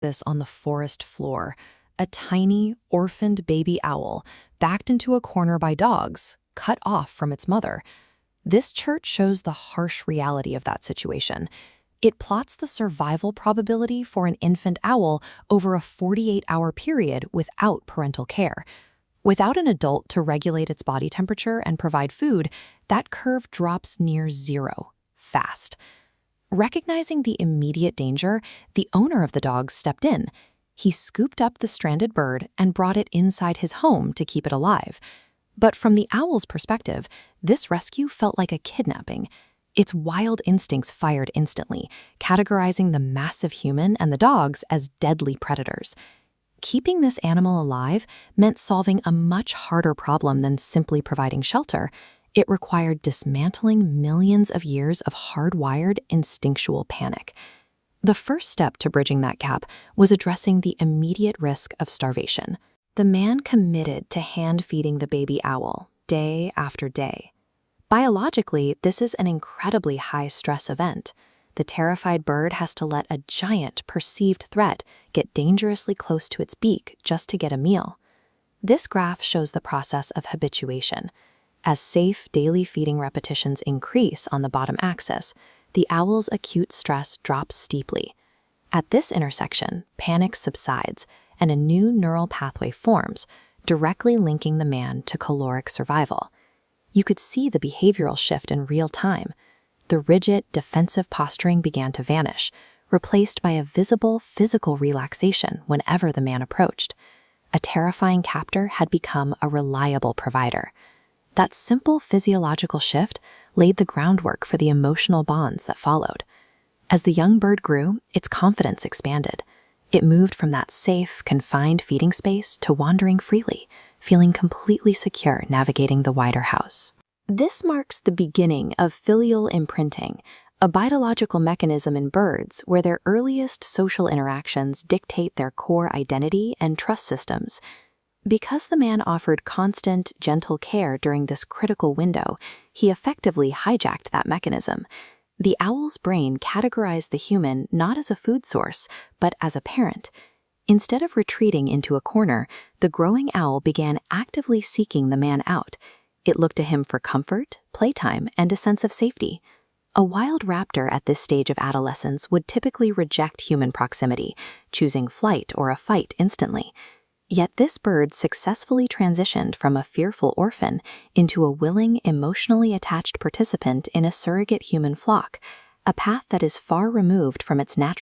This on the forest floor, a tiny, orphaned baby owl backed into a corner by dogs, cut off from its mother. This chart shows the harsh reality of that situation. It plots the survival probability for an infant owl over a 48-hour period without parental care. Without an adult to regulate its body temperature and provide food, that curve drops near zero, fast. Recognizing the immediate danger, the owner of the dog stepped in. He scooped up the stranded bird and brought it inside his home to keep it alive. But from the owl's perspective, this rescue felt like a kidnapping. Its wild instincts fired instantly, categorizing the massive human and the dogs as deadly predators. Keeping this animal alive meant solving a much harder problem than simply providing shelter. It required dismantling millions of years of hardwired instinctual panic. The first step to bridging that gap was addressing the immediate risk of starvation. The man committed to hand-feeding the baby owl day after day. Biologically, this is an incredibly high-stress event. The terrified bird has to let a giant, perceived threat get dangerously close to its beak just to get a meal. This graph shows the process of habituation. As safe daily feeding repetitions increase on the bottom axis, the owl's acute stress drops steeply. At this intersection, panic subsides, and a new neural pathway forms, directly linking the man to caloric survival. You could see the behavioral shift in real time. The rigid, defensive posturing began to vanish, replaced by a visible physical relaxation whenever the man approached. A terrifying captor had become a reliable provider. That simple physiological shift laid the groundwork for the emotional bonds that followed. As the young bird grew, its confidence expanded. It moved from that safe, confined feeding space to wandering freely, feeling completely secure navigating the wider house. This marks the beginning of filial imprinting, a biological mechanism in birds where their earliest social interactions dictate their core identity and trust systems. Because the man offered constant, gentle care during this critical window, he effectively hijacked that mechanism. The owl's brain categorized the human not as a food source, but as a parent. Instead of retreating into a corner, the growing owl began actively seeking the man out. It looked to him for comfort, playtime, and a sense of safety. A wild raptor at this stage of adolescence would typically reject human proximity, choosing flight or a fight instantly. Yet this bird successfully transitioned from a fearful orphan into a willing, emotionally attached participant in a surrogate human flock, a path that is far removed from its natural